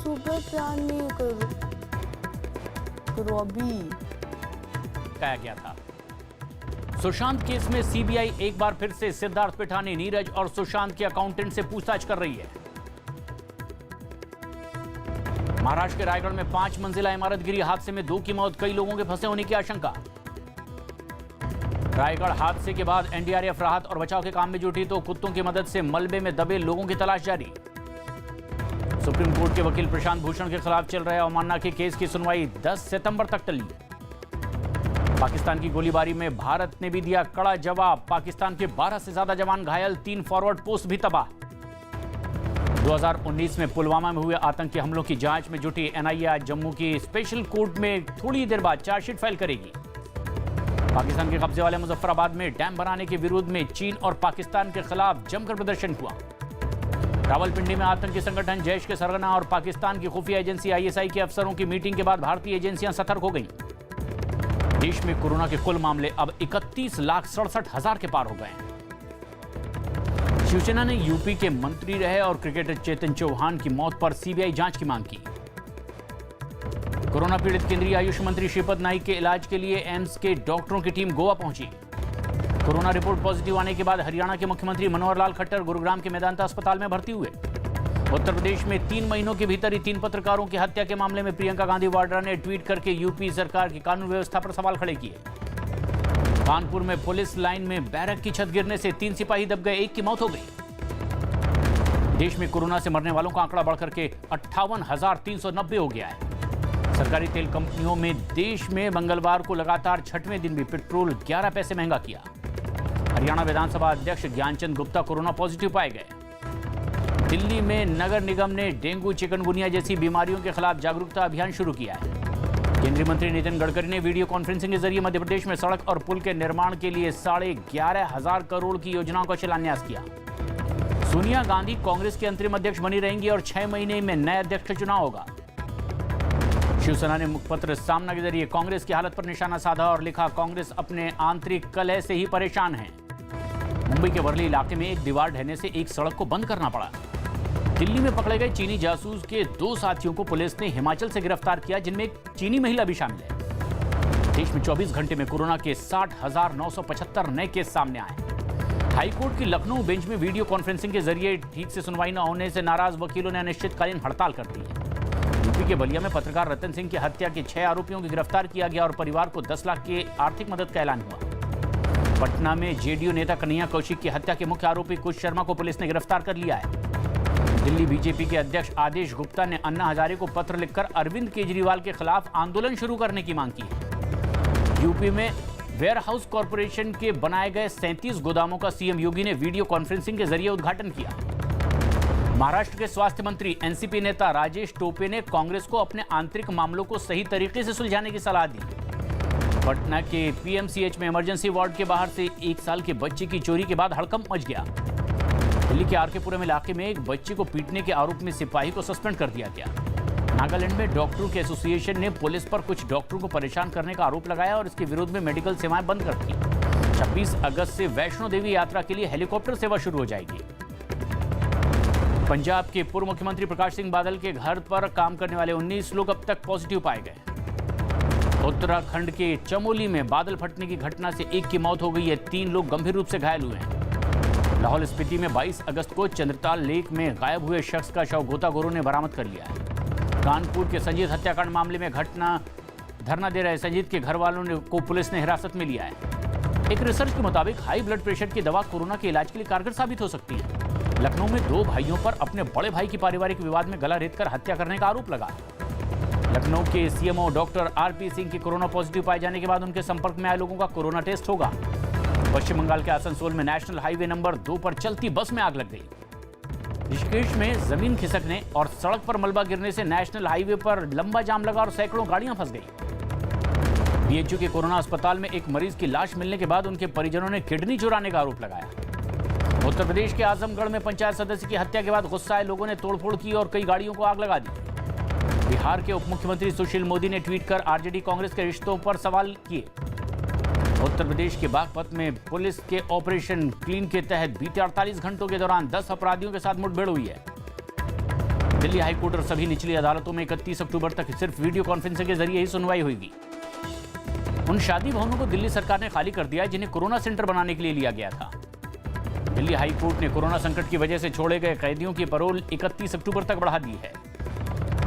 सुबह प्लान नहीं करो अभी कहा गया था। सुशांत केस में सीबीआई एक बार फिर से सिद्धार्थ पिठानी, नीरज और सुशांत के अकाउंटेंट से पूछताछ कर रही है। महाराष्ट्र के रायगढ़ में 5 मंजिला इमारत गिरी, हादसे में 2 की मौत, कई लोगों के फंसे होने की आशंका। रायगढ़ हादसे के बाद एनडीआरएफ राहत और बचाव के काम में जुटी तो कुत्तों की मदद से मलबे में दबे लोगों की तलाश जारी। सुप्रीम कोर्ट के वकील प्रशांत भूषण के खिलाफ चल रहे अवमानना के केस की सुनवाई 10 सितंबर तक टली। पाकिस्तान की गोलीबारी में भारत ने भी दिया कड़ा जवाब, पाकिस्तान के 12 से ज्यादा जवान घायल, 3 फॉरवर्ड पोस्ट भी तबाह। 2019 में पुलवामा में हुए आतंकी हमलों की जांच में जुटी एनआईए आज जम्मू की स्पेशल कोर्ट में थोड़ी देर बाद चार्जशीट फाइल करेगी। पाकिस्तान के कब्जे वाले मुजफ्फराबाद में डैम बनाने के विरोध में चीन और पाकिस्तान के खिलाफ जमकर प्रदर्शन हुआ। रावलपिंडी में आतंकी संगठन जैश के सरगना और पाकिस्तान की खुफिया एजेंसी आईएसआई के अफसरों की मीटिंग के बाद भारतीय एजेंसियां सतर्क हो गईं। देश में कोरोना के कुल मामले अब 31,67,000 के पार हो गए हैं। शिवसेना ने यूपी के मंत्री रहे और क्रिकेटर चेतन चौहान की मौत पर सीबीआई जांच की मांग की। कोरोना पीड़ित केंद्रीय आयुष मंत्री श्रीपद नाइक के इलाज के लिए एम्स के डॉक्टरों की टीम गोवा पहुंची। कोरोना रिपोर्ट पॉजिटिव आने के बाद हरियाणा के मुख्यमंत्री मनोहर लाल खट्टर गुरुग्राम के मेदांता अस्पताल में भर्ती हुए। उत्तर प्रदेश में 3 महीनों के भीतर ही 3 पत्रकारों की हत्या के मामले में प्रियंका गांधी वाड्रा ने ट्वीट करके यूपी सरकार की कानून व्यवस्था पर सवाल खड़े किए। कानपुर में पुलिस लाइन में बैरक की छत गिरने से 3 सिपाही दब गए, 1 की मौत हो गई। देश में कोरोना से मरने वालों का आंकड़ा बढ़कर के 58,390 हो गया है। सरकारी तेल कंपनियों में देश में मंगलवार को लगातार 6वें दिन भी पेट्रोल 11 पैसे महंगा किया। हरियाणा विधानसभा अध्यक्ष ज्ञानचंद गुप्ता कोरोना पॉजिटिव पाए गए। दिल्ली में नगर निगम ने डेंगू, चिकनगुनिया जैसी बीमारियों के खिलाफ जागरूकता अभियान शुरू किया है। केंद्रीय मंत्री नितिन गडकरी ने वीडियो कॉन्फ्रेंसिंग के जरिए मध्य प्रदेश में सड़क और पुल के निर्माण के लिए 11,500 करोड़ की योजनाओं का शिलान्यास किया। सोनिया गांधी कांग्रेस के अंतरिम अध्यक्ष बनी रहेंगी और 6 महीने में नए अध्यक्ष का चुनाव होगा। शिवसेना ने मुखपत्र सामना के जरिए कांग्रेस की हालत पर निशाना साधा और लिखा, कांग्रेस अपने आंतरिक कलह से ही परेशान है। मुंबई के वर्ली इलाके में एक दीवार ढहने से एक सड़क को बंद करना पड़ा। दिल्ली में पकड़े गए चीनी जासूस के 2 साथियों को पुलिस ने हिमाचल से गिरफ्तार किया, जिनमें एक चीनी महिला भी शामिल है। देश में 24 घंटे में कोरोना के 60,975 नए केस सामने आए। हाईकोर्ट की लखनऊ बेंच में वीडियो कॉन्फ्रेंसिंग के जरिए ठीक से सुनवाई न होने से नाराज वकीलों ने अनिश्चितकालीन हड़ताल कर दी है। यूपी के बलिया में पत्रकार रतन सिंह की हत्या के 6 आरोपियों को गिरफ्तार किया गया और परिवार को 10 लाख की आर्थिक मदद का ऐलान हुआ। पटना में जेडीयू नेता कन्हैया कौशिक की हत्या के मुख्य आरोपी कुश शर्मा को पुलिस ने गिरफ्तार कर लिया है। दिल्ली बीजेपी के अध्यक्ष आदेश गुप्ता ने अन्ना हजारे को पत्र लिखकर अरविंद केजरीवाल के खिलाफ आंदोलन शुरू करने की मांग की है। यूपी में वेयर हाउस कॉरपोरेशन के बनाए गए 37 गोदामों का सीएम योगी ने वीडियो कॉन्फ्रेंसिंग के जरिए उद्घाटन किया। महाराष्ट्र के स्वास्थ्य मंत्री एनसीपी नेता राजेश टोपे ने कांग्रेस को अपने आंतरिक मामलों को सही तरीके से सुलझाने की सलाह दी। पटना के पीएमसीएच में इमरजेंसी वार्ड के बाहर से 1 साल के बच्चे की चोरी के बाद हड़कंप मच गया। दिल्ली के आरकेपुरम इलाके में एक बच्चे को पीटने के आरोप में सिपाही को सस्पेंड कर दिया गया। नागालैंड में डॉक्टरों के एसोसिएशन ने पुलिस पर कुछ डॉक्टरों को परेशान करने का आरोप लगाया और इसके विरोध में मेडिकल सेवाएं बंद कर दी। 26 अगस्त से वैष्णो देवी यात्रा के लिए हेलीकॉप्टर सेवा शुरू हो जाएगी। पंजाब के पूर्व मुख्यमंत्री प्रकाश सिंह बादल के घर पर काम करने वाले 19 लोग अब तक पॉजिटिव पाए गए। उत्तराखंड के चमोली में बादल फटने की घटना से 1 की मौत हो गई है, 3 लोग गंभीर रूप से घायल हुए हैं। लाहौल स्पीति में 22 अगस्त को चंद्रताल लेक में गायब हुए शख्स का शव गोताखोरों ने बरामद कर लिया है। कानपुर के संजीत हत्याकांड मामले में धरना दे रहे संजीत के घर वालों को पुलिस ने हिरासत में लिया है। एक रिसर्च के मुताबिक हाई ब्लड प्रेशर की दवा कोरोना के इलाज के लिए कारगर साबित हो सकती है। लखनऊ में 2 भाइयों पर अपने बड़े भाई की पारिवारिक विवाद में गला रेतकर हत्या करने का आरोप लगा। लखनऊ के सीएमओ डॉक्टर आरपी सिंह के कोरोना पॉजिटिव पाए जाने के बाद उनके संपर्क में आए लोगों का कोरोना टेस्ट होगा। पश्चिम बंगाल के आसनसोल में नेशनल हाईवे नंबर 2 पर चलती बस में आग लग गई। ऋषिकेश में जमीन खिसकने और सड़क पर मलबा गिरने से नेशनल हाईवे पर लंबा जाम लगा और सैकड़ों गाड़ियां फंस गई। बीएचयू के कोरोना अस्पताल में एक मरीज की लाश मिलने के बाद उनके परिजनों ने किडनी चुराने का आरोप लगाया। उत्तर प्रदेश के आजमगढ़ में पंचायत सदस्य की हत्या के बाद गुस्साए लोगों ने तोड़फोड़ की और कई गाड़ियों को आग लगा दी। बिहार के उप मुख्यमंत्री सुशील मोदी ने ट्वीट कर आरजेडी कांग्रेस के रिश्तों पर सवाल किए। उत्तर प्रदेश के बागपत में पुलिस के ऑपरेशन क्लीन के तहत बीते 48 घंटों के दौरान 10 अपराधियों के साथ मुठभेड़ हुई है। दिल्ली हाईकोर्ट और सभी निचली अदालतों में 31 अक्टूबर तक सिर्फ वीडियो कॉन्फ्रेंसिंग के जरिए ही सुनवाई होगी। उन शादी भवनों को दिल्ली सरकार ने खाली कर दिया है जिन्हें कोरोना सेंटर बनाने के लिए लिया गया था। दिल्ली हाईकोर्ट ने कोरोना संकट की वजह से छोड़े गए कैदियों की पैरोल 31 अक्टूबर तक बढ़ा दी है।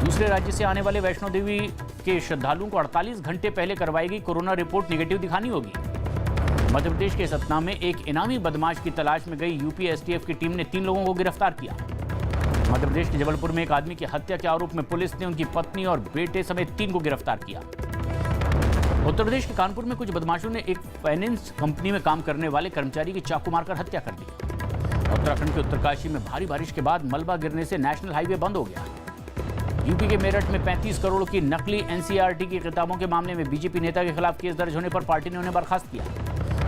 दूसरे राज्य से आने वाले वैष्णो देवी के श्रद्धालुओं को 48 घंटे पहले करवाई गई कोरोना रिपोर्ट नेगेटिव दिखानी होगी। मध्य प्रदेश के सतना में एक इनामी बदमाश की तलाश में गई यूपी एसटीएफ की टीम ने 3 लोगों को गिरफ्तार किया। मध्य प्रदेश के जबलपुर में एक आदमी की हत्या के आरोप में पुलिस ने उनकी पत्नी और बेटे समेत 3 को गिरफ्तार किया। उत्तर प्रदेश के कानपुर में कुछ बदमाशों ने एक फाइनेंस कंपनी में काम करने वाले कर्मचारी की चाकू मारकर हत्या कर दी। उत्तराखंड के उत्तरकाशी में भारी बारिश के बाद मलबा गिरने से नेशनल हाईवे बंद हो गया। यूपी के मेरठ में 35 करोड़ की नकली एनसीईआरटी की किताबों के मामले में बीजेपी नेता के खिलाफ केस दर्ज होने पर पार्टी ने उन्हें बर्खास्त किया।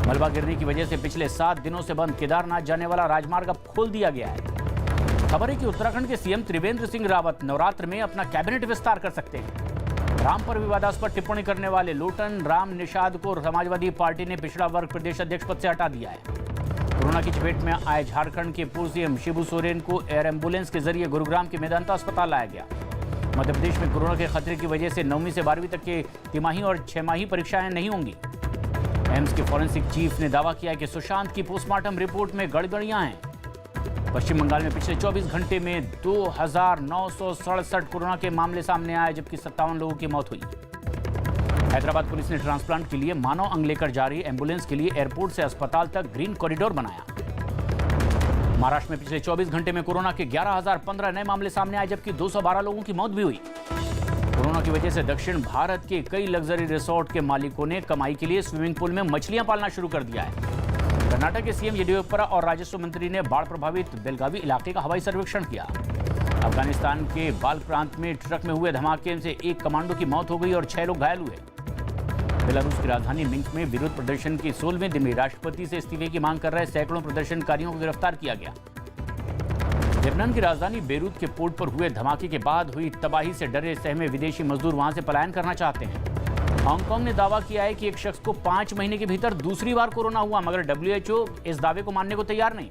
मलबा गिरने की वजह से पिछले 7 दिनों से बंद केदारनाथ जाने वाला राजमार्ग अब खोल दिया गया है। खबर है कि उत्तराखंड के सीएम त्रिवेंद्र सिंह रावत नवरात्र में अपना कैबिनेट विस्तार कर सकते हैं। राम पर विवादास्पद टिप्पणी करने वाले लोटन राम निषाद को समाजवादी पार्टी ने पिछड़ा वर्ग प्रदेश अध्यक्ष पद से हटा दिया है। कोरोना की चपेट में आए झारखंड के पूर्व सीएम शिबू सोरेन को एयर एम्बुलेंस के जरिए गुरुग्राम के मेदांता अस्पताल लाया गया। मध्य प्रदेश में कोरोना के खतरे की वजह से 9वीं से 12वीं तक के तिमाही और 6माही परीक्षाएं नहीं होंगी। एम्स के फॉरेंसिक चीफ ने दावा किया है कि सुशांत की पोस्टमार्टम रिपोर्ट में गड़बड़ियां हैं। पश्चिम बंगाल में पिछले 24 घंटे में 2967 कोरोना के मामले सामने आए, जबकि 57 लोगों की मौत हुई। हैदराबाद पुलिस ने ट्रांसप्लांट के लिए मानव अंग लेकर जा रही एम्बुलेंस के लिए एयरपोर्ट से अस्पताल तक ग्रीन कॉरिडोर बनाया। महाराष्ट्र में पिछले 24 घंटे में कोरोना के 11,015 नए मामले सामने आए, जबकि 212 लोगों की मौत भी हुई। कोरोना की वजह से दक्षिण भारत के कई लग्जरी रिसोर्ट के मालिकों ने कमाई के लिए स्विमिंग पूल में मछलियां पालना शुरू कर दिया है। कर्नाटक के सीएम येदियुरप्पा और राजस्व मंत्री ने बाढ़ प्रभावित बेलगावी इलाके का हवाई सर्वेक्षण किया। अफगानिस्तान के बाल्क प्रांत में ट्रक में हुए धमाके से एक कमांडो की मौत हो गई और 6 लोग घायल हुए। बेलारूस की राजधानी मिन्स्क में विरोध प्रदर्शन के 16वें दिन में राष्ट्रपति से इस्तीफे की मांग कर रहे सैकड़ों प्रदर्शनकारियों को गिरफ्तार किया गया। लेबनान की राजधानी बेरूत के पोर्ट पर हुए धमाके के बाद हुई तबाही से डरे सहमे विदेशी मजदूर वहां से पलायन करना चाहते हैं। हांगकांग ने दावा किया है कि एक शख्स को 5 महीने के भीतर दूसरी बार कोरोना हुआ, मगर WHO इस दावे को मानने को तैयार नहीं।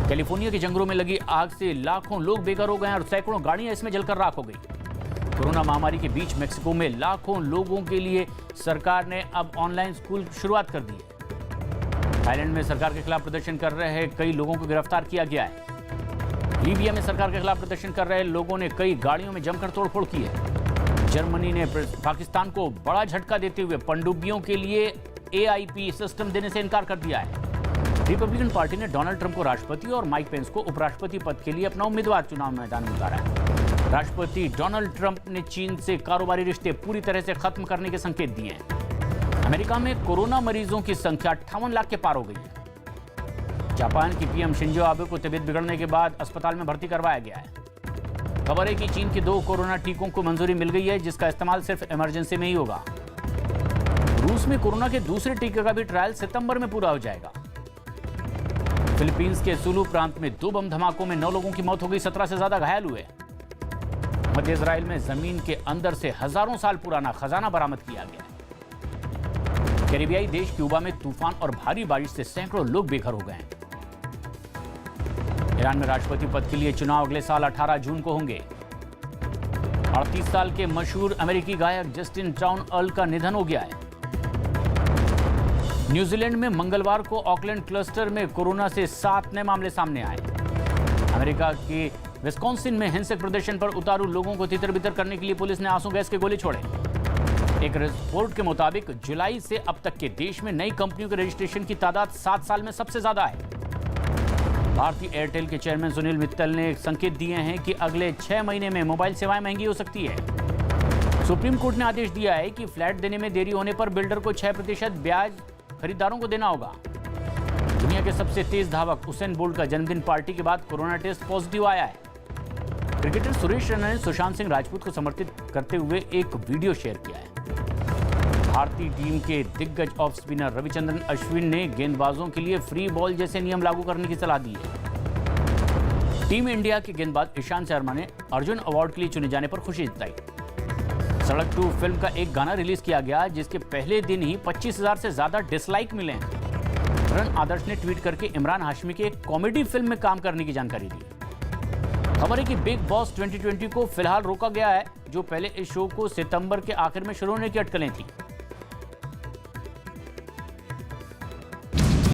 कैलिफोर्निया के जंगलों में लगी आग से लाखों लोग बेघर हो गए और सैकड़ों गाड़ियां इसमें जलकर राख हो गई। कोरोना महामारी के बीच मेक्सिको में लाखों लोगों के लिए सरकार ने अब ऑनलाइन स्कूल शुरुआत कर दी है। थाईलैंड में सरकार के खिलाफ प्रदर्शन कर रहे कई लोगों को गिरफ्तार किया गया है। लीबिया में सरकार के खिलाफ प्रदर्शन कर रहे लोगों ने कई गाड़ियों में जमकर तोड़फोड़ की है। जर्मनी ने पाकिस्तान को बड़ा झटका देते हुए पनडुब्बियों के लिए AIP सिस्टम देने से इनकार कर दिया है। रिपब्लिकन पार्टी ने डोनाल्ड ट्रंप को राष्ट्रपति और माइक पेंस को उपराष्ट्रपति पद के लिए अपना उम्मीदवार चुनाव मैदान में उतारा है। राष्ट्रपति डोनाल्ड ट्रंप ने चीन से कारोबारी रिश्ते पूरी तरह से खत्म करने के संकेत दिए हैं। अमेरिका में कोरोना मरीजों की संख्या 58 लाख के पार हो गई है। जापान की PM शिंजो आबे को तबीयत बिगड़ने के बाद अस्पताल में भर्ती करवाया गया है। खबर है कि चीन के 2 कोरोना टीकों को मंजूरी मिल गई है, जिसका इस्तेमाल सिर्फ इमरजेंसी में ही होगा। रूस में कोरोना के दूसरे टीके का भी ट्रायल सितंबर में पूरा हो जाएगा। फिलीपींस के सुलू प्रांत में 2 बम धमाकों में 9 लोगों की मौत हो गई, 17 से ज्यादा घायल हुए। मध्य इजराइल में जमीन के अंदर से हजारों साल पुराना खजाना बरामद किया गया है। कैरिबियाई देश क्यूबा में तूफान और भारी बारिश से सैकड़ों लोग बेघर हो गए हैं। ईरान में राष्ट्रपति पद के लिए चुनाव अगले साल 18 जून को होंगे। 38 साल के मशहूर अमेरिकी गायक जस्टिन टाउनअर्ल का निधन हो गया है। न्यूजीलैंड में मंगलवार को ऑकलैंड क्लस्टर में कोरोना से 7 नए मामले सामने आए। अमेरिका के विस्कॉन्सिन में हिंसक प्रदर्शन पर उतारू लोगों को तितर-बितर करने के लिए पुलिस ने आंसू गैस के गोले छोड़े। एक रिपोर्ट के मुताबिक जुलाई से अब तक के देश में नई कंपनियों के रजिस्ट्रेशन की तादाद 7 साल में सबसे ज्यादा है। भारतीय एयरटेल के चेयरमैन सुनील मित्तल ने संकेत दिए हैं कि अगले 6 महीने में मोबाइल सेवाएं महंगी हो सकती है। सुप्रीम कोर्ट ने आदेश दिया है कि फ्लैट देने में देरी होने पर बिल्डर को 6% ब्याज खरीदारों को देना होगा। दुनिया के सबसे तेज धावक उसेन बोल्ट का जन्मदिन पार्टी के बाद कोरोना टेस्ट पॉजिटिव आया है। क्रिकेटर सुरेश रैना ने सुशांत सिंह राजपूत को समर्पित करते हुए एक वीडियो शेयर किया है। भारतीय टीम के दिग्गज ऑफ स्पिनर रविचंद्रन अश्विन ने गेंदबाजों के लिए फ्री बॉल जैसे नियम लागू करने की सलाह दी है। टीम इंडिया के गेंदबाज ईशांत शर्मा ने अर्जुन अवार्ड के लिए चुने जाने पर खुशी जताई। सड़क 2 फिल्म का एक गाना रिलीज किया गया, जिसके पहले दिन ही 25,000 से ज्यादा डिसलाइक मिले हैं। करण आदर्श ने ट्वीट करके इमरान हाशमी की एक कॉमेडी फिल्म में काम करने की जानकारी दी। खबर है कि बिग बॉस 2020 को फिलहाल रोका गया है, जो पहले इस शो को सितंबर के आखिर में शुरू होने की अटकलें थी।